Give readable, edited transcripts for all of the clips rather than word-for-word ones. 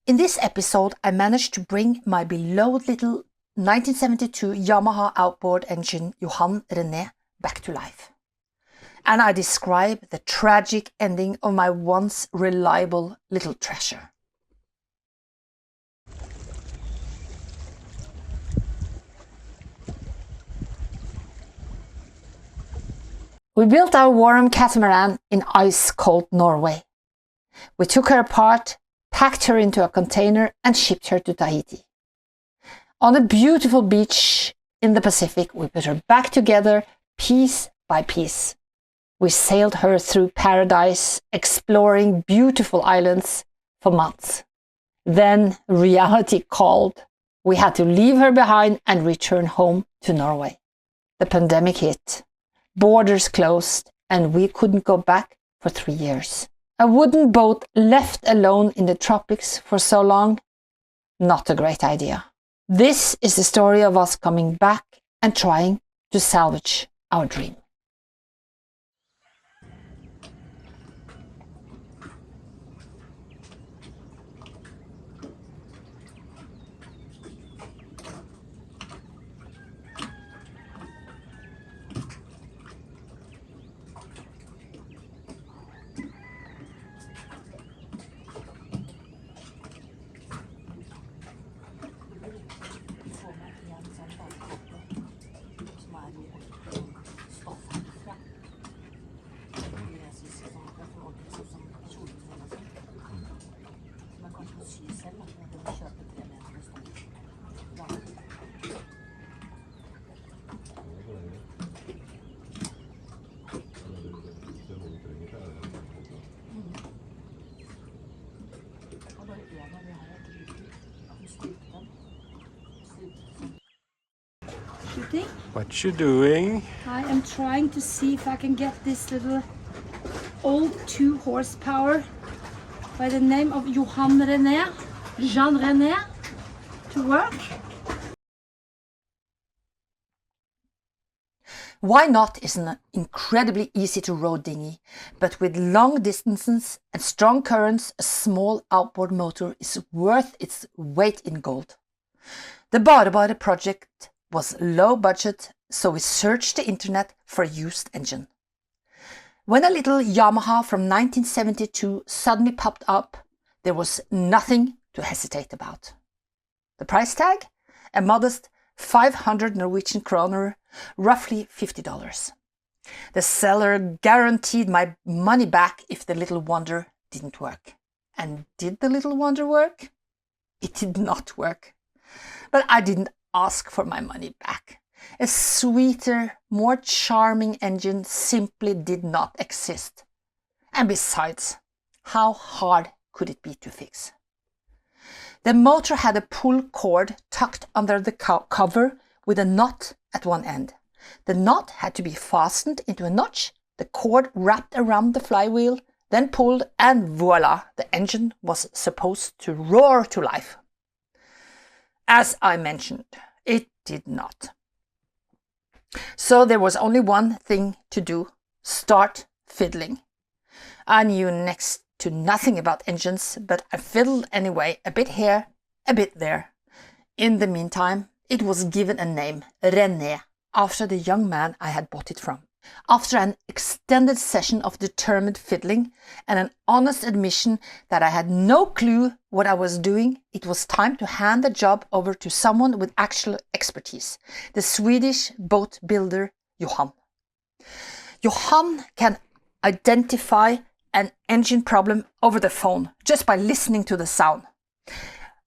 In this episode, I managed to bring my beloved little 1972 Yamaha outboard engine Johan René back to life. And I describe the tragic ending of my once reliable little treasure. We built our Wharram catamaran in ice-cold Norway. We took her apart, packed her into a container and shipped her to Tahiti. On a beautiful beach in the Pacific, we put her back together piece by piece. We sailed her through paradise, exploring beautiful islands for months. Then reality called. We had to leave her behind and return home to Norway. The pandemic hit. Borders closed, and we couldn't go back for 3 years. A wooden boat left alone in the tropics for so long? Not a great idea. This is the story of us coming back and trying to salvage our dream. What you doing? I am trying to see if I can get this little old 2 horsepower by the name of Johan René, Johan René, to work. Why Not is an incredibly easy to row dinghy, but with long distances and strong currents, a small outboard motor is worth its weight in gold. The BareBare project was low budget, so we searched the internet for a used engine. When a little Yamaha from 1972 suddenly popped up, there was nothing to hesitate about. The price tag? A modest 500 Norwegian kroner, roughly $50. The seller guaranteed my money back if the little wonder didn't work. And did the little wonder work? It did not work. But I didn't ask for my money back. A sweeter, more charming engine simply did not exist. And besides, how hard could it be to fix? The motor had a pull cord tucked under the cover with a knot at one end. The knot had to be fastened into a notch, the cord wrapped around the flywheel, then pulled, and voila, the engine was supposed to roar to life. As I mentioned, it did not. So there was only one thing to do: start fiddling. I knew next to nothing about engines, but I fiddled anyway, a bit here, a bit there. In the meantime, it was given a name, René, after the young man I had bought it from. After an extended session of determined fiddling and an honest admission that I had no clue what I was doing, it was time to hand the job over to someone with actual expertise, the Swedish boat builder Johan. Johan can identify an engine problem over the phone just by listening to the sound.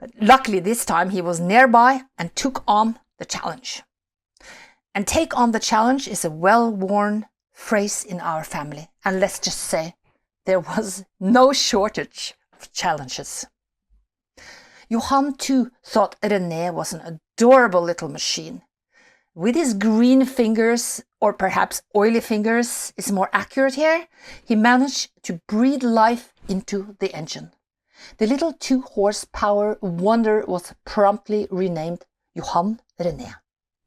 But luckily this time he was nearby and took on the challenge. And take on the challenge is a well-worn phrase in our family. And let's just say there was no shortage of challenges. Johan too thought René was an adorable little machine. With his green fingers, or perhaps oily fingers is more accurate here, he managed to breathe life into the engine. The little 2 horsepower wonder was promptly renamed Johan René.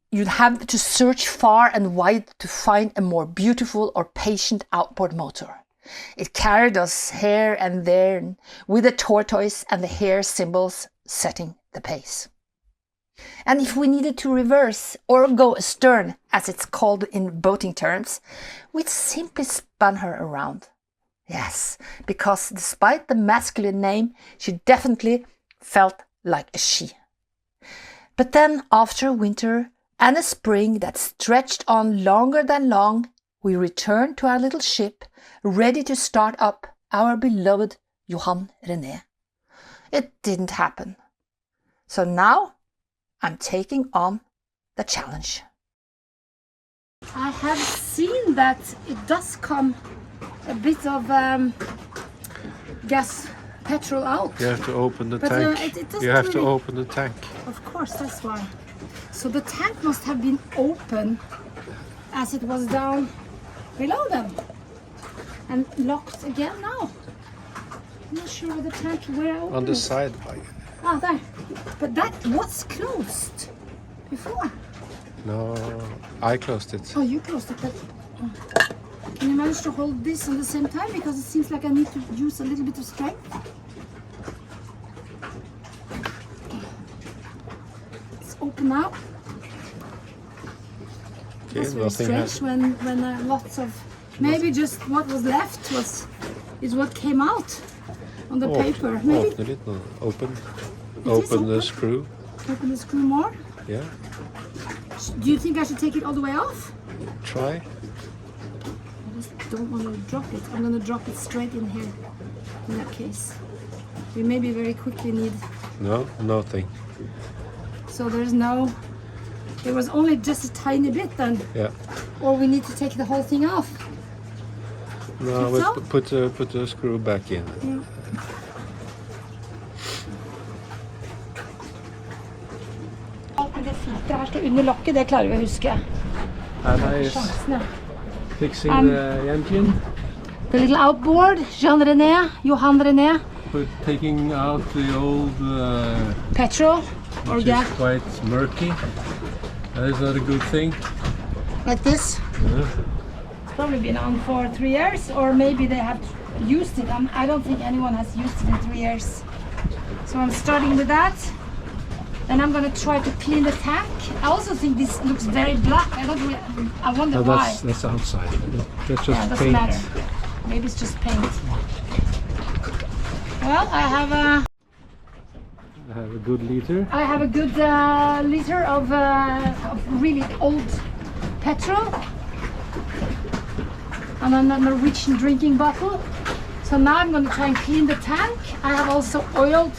You'd have to search far and wide to find a more beautiful or patient outboard motor. It carried us here and there, with the tortoise and the hare symbols setting the pace. And if we needed to reverse or go astern, as it's called in boating terms, we simply spun her around. Yes, because despite the masculine name, she definitely felt like a she. But then after a winter and a spring that stretched on longer than long, we returned to our little ship, ready to start up our beloved Johan René. It didn't happen. So now I'm taking on the challenge. I have seen that it does come a bit of petrol out. You have to open the tank. You have to open the tank. Of course, that's why. So the tank must have been open as it was down below them and locked again now. I'm not sure where the tank were open. On the side. Ah, there. But that was closed before. No, I closed it. Oh, you closed it. But, can you manage to hold this at the same time? Because it seems like I need to use a little bit of strength. It's open now. Okay, That's very strange when lots of... Maybe just what was left is what came out on the paper. Maybe open it. No. Open the screw. Open the screw more? Yeah. Do you think I should take it all the way off? Try. I just don't want to drop it. I'm going to drop it straight in here in that case. We maybe very quickly need... No, nothing. So there was only just a tiny bit then? Yeah. Or we need to take the whole thing off? No, but put the screw back in. Yeah. Det filteret her står under lokket, det klarer vi å huske. Fixing the engine. The little outboard, Johan René. Taking out the old petrol or gas. Which is quite murky. That is not a good thing. Like this? Yeah. It's probably been on for 3 years, or maybe they have used it. I don't think anyone has used it in 3 years. So I'm starting with that. Then I'm going to try to clean the tank. I also think this looks very black. I wonder why. That's outside. That's just it doesn't matter. Maybe it's just paint. Well, I have a good liter. I have a good liter of really old petrol. And then a Norwegian drinking bottle. So now I'm going to try and clean the tank. I have also oiled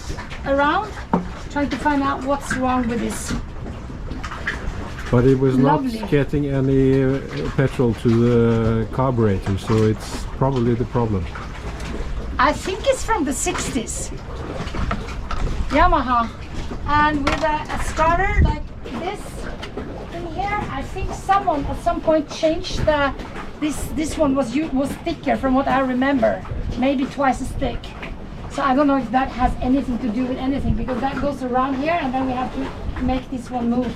around, trying to find out what's wrong with this. But it was not getting any petrol to the carburetor, so it's probably the problem. I think it's from the 60s. Yamaha. And with a starter like this in here, I think someone at some point changed the... This one was thicker from what I remember. Maybe twice as thick. So I don't know if that has anything to do with anything, because that goes around here and then we have to make this one move.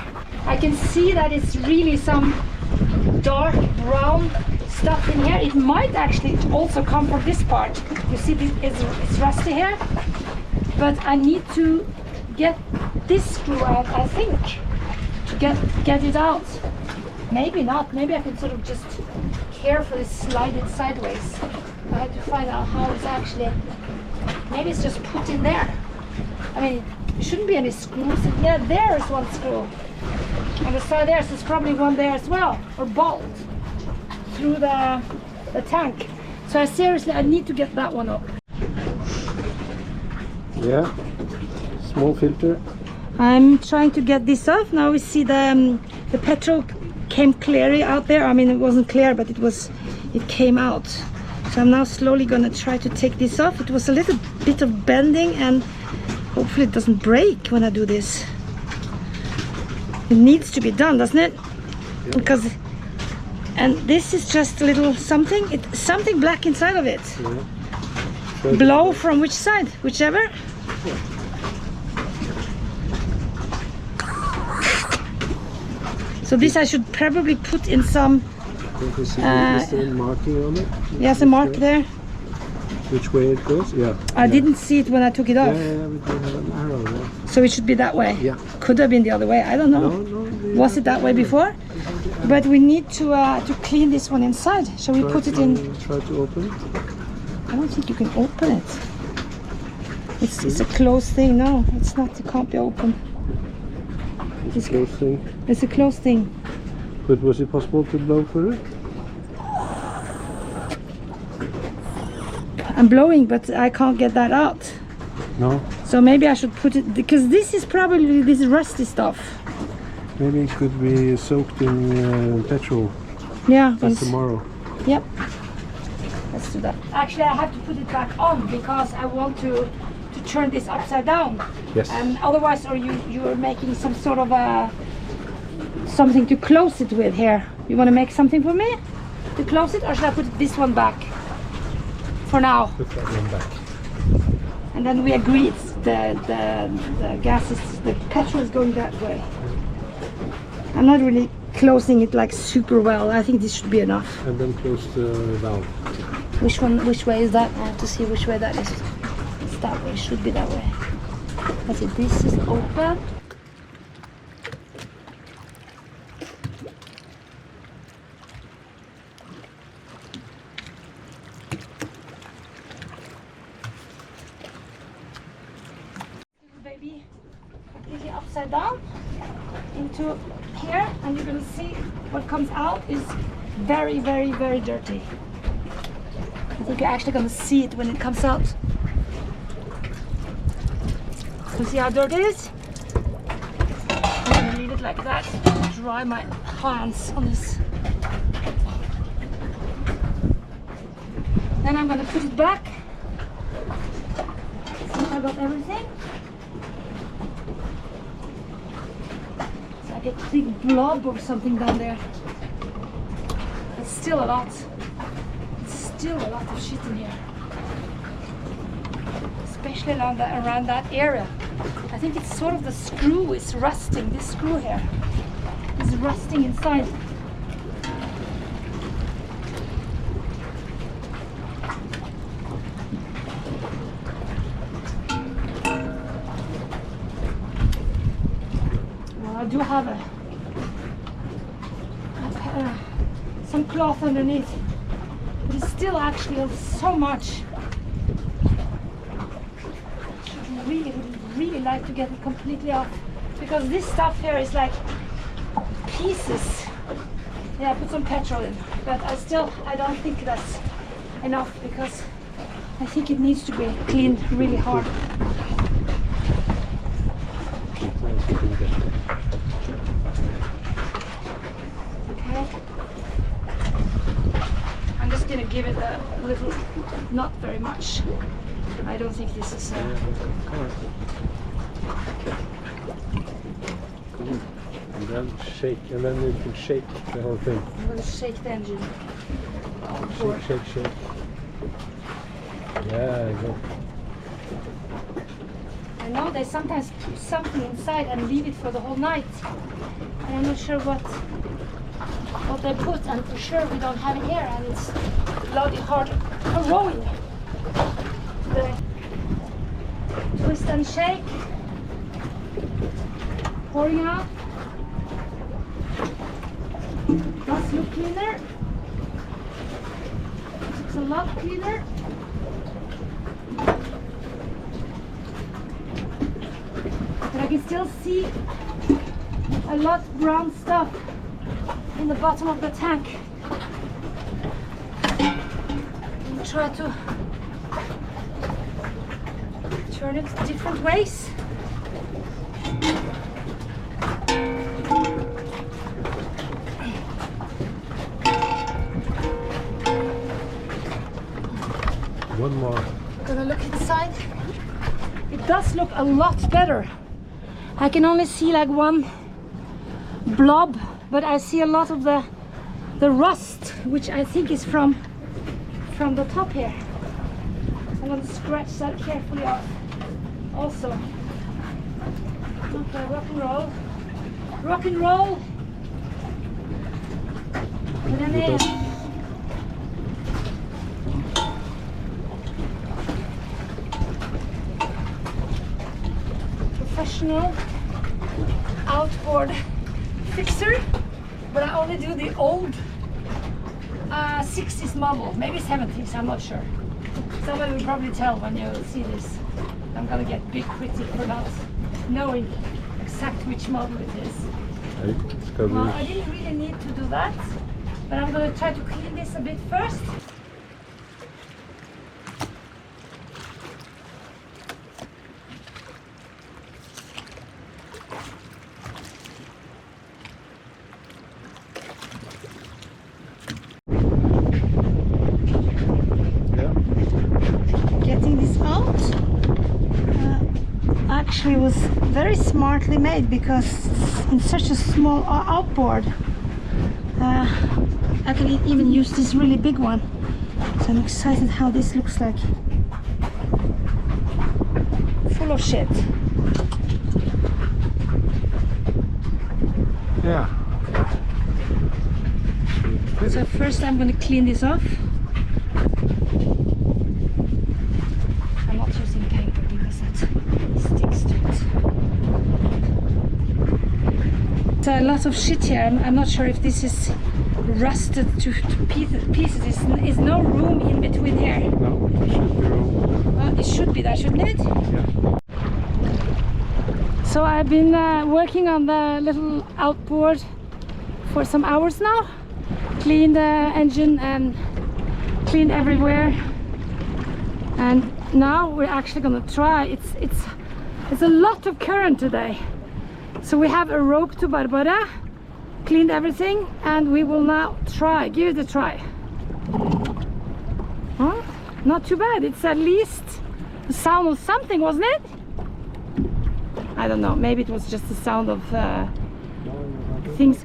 I can see that it's really some dark brown stuff in here. It might actually also come from this part. You see it's rusty here, but I need to get this screw out, I think, to get it out. Maybe not. Maybe I could sort of just carefully slide it sideways. I have to find out how it's actually... Maybe it's just put in there. I mean, there shouldn't be any screws. Yeah, there is one screw. On the side there, so there's probably one there as well. Or bolt through the tank. So I need to get that one up. Yeah, small filter. I'm trying to get this off. Now we see the petrol came clearly out there. I mean, it wasn't clear, but it came out. So I'm now slowly going to try to take this off. It was a little bit of bending, and hopefully it doesn't break when I do this. It needs to be done, doesn't it? Yeah. And this is just a little something. It's something black inside of it. Yeah. Blow from which side? Whichever. Yeah. So this I should probably put in some... Is there a marking on it? Yes, a mark there. which way it goes? Yeah. I didn't see it when I took it off. Yeah, we do have an arrow there. So it should be that way. Yeah. Could have been the other way. I don't know. No. Was it that way before? But we need to clean this one inside. Shall we put it in? Try to open it. I don't think you can open it. It's a closed thing. No, it's not. It can't be open. It's a closed thing. It's a closed thing. But was it possible to blow for it? I'm blowing, but I can't get that out. No. So maybe I should put it, because this is probably this rusty stuff. Maybe it could be soaked in petrol. Yeah. For tomorrow. Yep. Let's do that. Actually, I have to put it back on because I want to turn this upside down. Yes. Otherwise, or you're making some sort of something to close it with here. You want to make something for me to close it, or should I put this one back for now? Put that one back. And then we agree it's the gas is, the petrol is going that way. I'm not really closing it like super well. I think this should be enough. And then close the valve. Which way is that? I have to see which way that is. It's that way, it should be that way. That's it, this is open. Baby, completely upside down into here, and you're gonna see what comes out is very, very, very dirty. I think you're actually gonna see it when it comes out. You see how dirty it is? I'm gonna leave it like that to dry my hands on this. Then I'm gonna put it back. See if I got everything. It's like a big blob or something down there. It's still a lot. Still a lot of shit in here, especially around that area. I think it's sort of the screw is rusting. This screw here is rusting inside. Well, I do have some cloth underneath. But it's still actually so much. I would really like to get it completely off, because this stuff here is like pieces. Yeah, I put some petrol in, but I don't think that's enough, because I think it needs to be cleaned really hard. Gonna give it a little, not very much. I don't think this is and then shake, and then you can shake the whole thing. I'm gonna shake the engine. Shake. Yeah, go. I know they sometimes put something inside and leave it for the whole night. And I'm not sure what they put, and for sure we don't have it here, and it's bloody hard rowing. The twist and shake, pouring out. Does look cleaner. It's a lot cleaner. But I can still see a lot of brown stuff in the bottom of the tank. And try to turn it different ways. One more. Gonna look inside. It does look a lot better. I can only see like one blob, but I see a lot of the rust, which I think is from the top here. I'm gonna scratch that carefully off also. Okay, rock and roll. Rock and roll. And then professional outboard fixer, but I only do the old 60s model, maybe 70s, I'm not sure. Somebody will probably tell when you see this. I'm gonna get big critic for not knowing exactly which model it is. Well, I didn't really need to do that, but I'm gonna try to clean this a bit first. Getting this out actually was very smartly made, because in such a small outboard I can even use this really big one. So I'm excited how this looks like. Full of shit. Yeah. So first I'm going to clean this off. I'm not using paper because that sticks to it. So a lot of shit here. I'm not sure if this is rusted to pieces. There's no room in between here. No, it should be room. Well, it should be there, shouldn't it? Yeah. So I've been working on the little outboard for some hours now. Cleaned the engine and cleaned everywhere. And now we're actually gonna try. It's a lot of current today. So we have a rope to BareBare, cleaned everything, and we will now try, give it a try. Huh? Not too bad. It's at least the sound of something, wasn't it? I don't know, maybe it was just the sound of things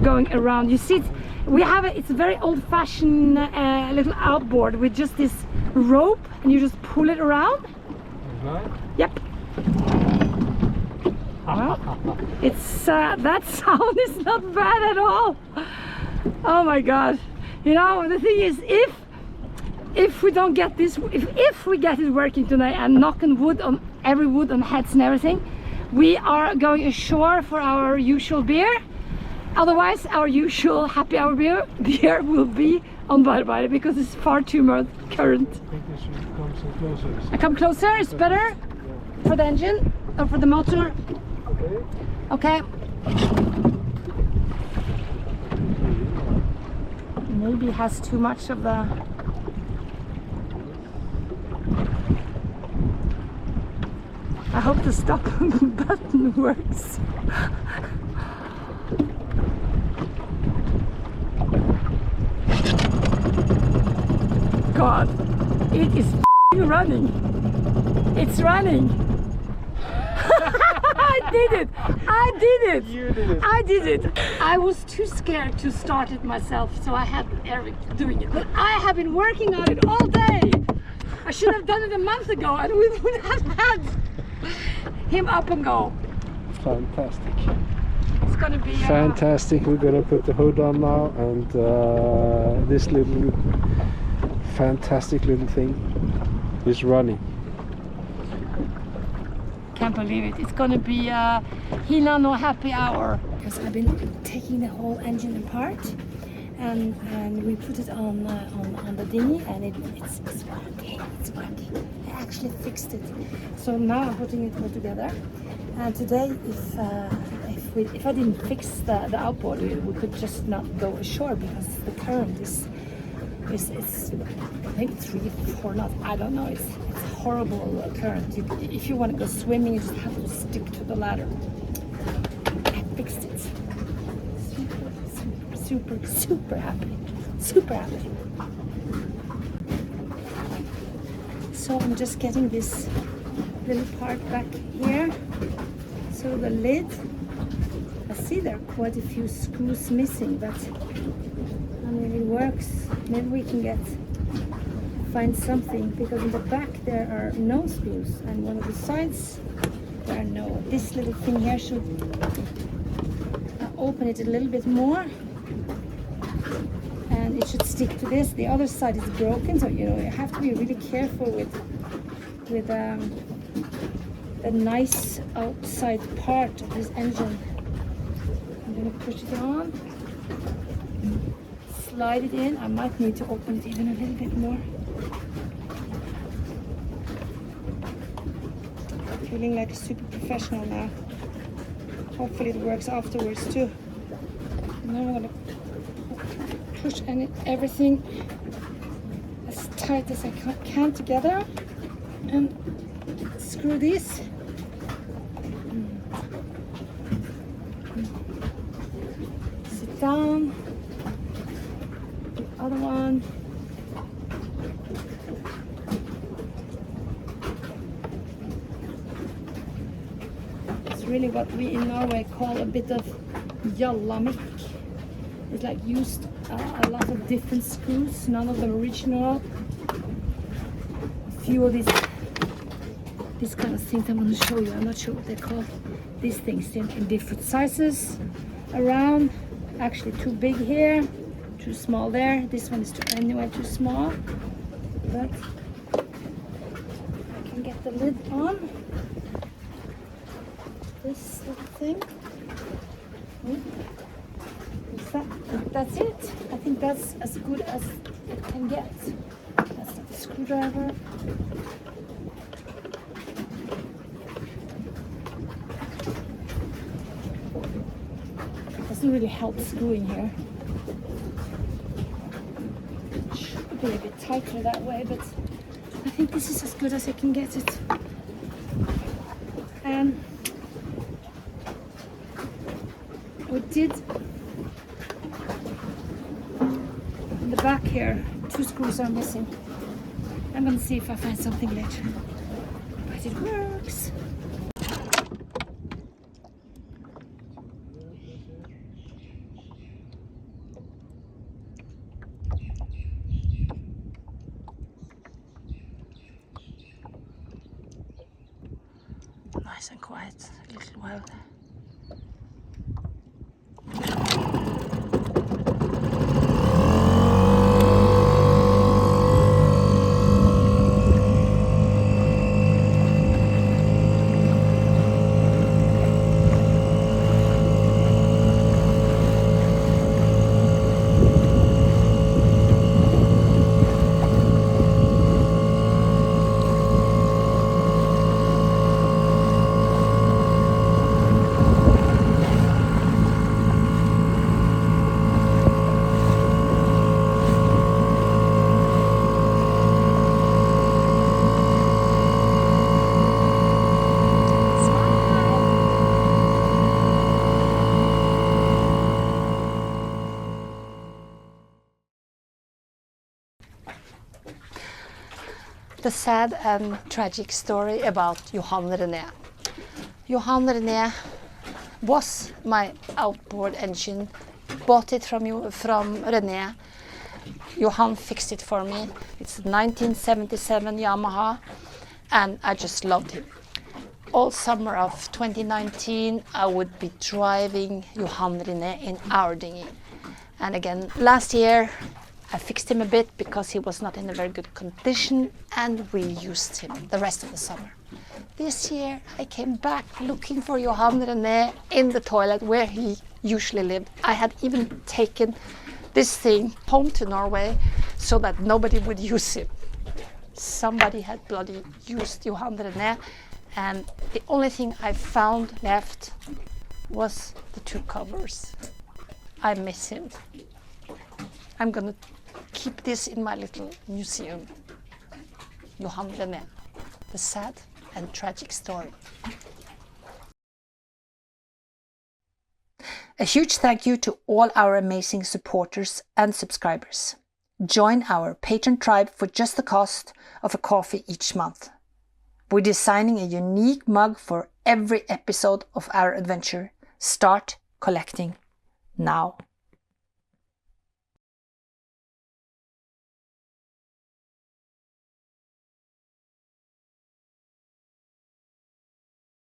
going around. You see, we have it's a very old-fashioned little outboard with just this rope, and you just pull it around. Yep. Well, it's that sound is not bad at all. Oh my god! You know, the thing is, if we don't get this, if we get it working tonight and knock on wood on every wood on heads and everything, we are going ashore for our usual beer. Otherwise, our usual happy hour beer will be on BareBare, because it's far too much current. I think you should come some closer. I come closer, it's better for the engine or for the motor. Okay. Maybe it has too much of the... I hope the stop button works. God, it is running. It's running. I did it! I did it! You did it! I did it! I was too scared to start it myself, so I had Eric doing it. But I have been working on it all day! I should have done it a month ago, and we would have had him up and go. Fantastic. It's gonna be fantastic. We're gonna put the hood on now, and this little fantastic little thing is running. Can't believe it. It's gonna be a Hina no happy hour. Because I've been taking the whole engine apart, and we put it on the dinghy, and it's working. It's working. I actually fixed it. So now I'm putting it all together. And today, if I didn't fix the outboard, we could just not go ashore, because the current is I think 3-4 knots. I don't know. It's horrible current. If you want to go swimming, you just have to stick to the ladder. I fixed it. Super happy. Super happy. So I'm just getting this little part back here. So the lid, I see there are quite a few screws missing, but I mean, it works. Maybe we can find something, because in the back there are no screws, and one of the sides there are no. This little thing here should open it a little bit more, and it should stick to this. The other side is broken, so you know you have to be really careful with the nice outside part of this engine. I'm gonna push it on, slide it in. I might need to open it even a little bit more. Feeling like a super professional now. Hopefully it works afterwards too. And now I'm gonna push everything as tight as I can together and screw these. Sit down. The other one. It's really what we in Norway call a bit of jallamikk. It's like used a lot of different screws, none of them original. A few of these kind of things I'm going to show you. I'm not sure what they're called. These things in different sizes around. Actually too big here, too small there. This one is anyway too small. But I can get the lid on. This little thing. That's it. I think that's as good as it can get. That's the screwdriver. Doesn't really help screwing here. Should be a bit tighter that way, but I think this is as good as I can get it. And we did in the back here, 2 screws are missing. I'm gonna see if I find something later, but it works. Nice and quiet, a little while. The sad and tragic story about Johan René. Johan René was my outboard engine. Bought it from René. Johan fixed it for me. It's a 1977 Yamaha, and I just loved him. All summer of 2019, I would be driving Johan René in our dinghy. And again, last year, I fixed him a bit because he was not in a very good condition, and we used him the rest of the summer. This year I came back looking for Johan René in the toilet where he usually lived. I had even taken this thing home to Norway so that nobody would use him. Somebody had bloody used Johan René, and the only thing I found left was the 2 covers. I miss him. I'm gonna keep this in my little museum. Johan René, the sad and tragic story. A huge thank you to all our amazing supporters and subscribers. Join our Patreon tribe for just the cost of a coffee each month. We're designing a unique mug for every episode of our adventure. Start collecting now.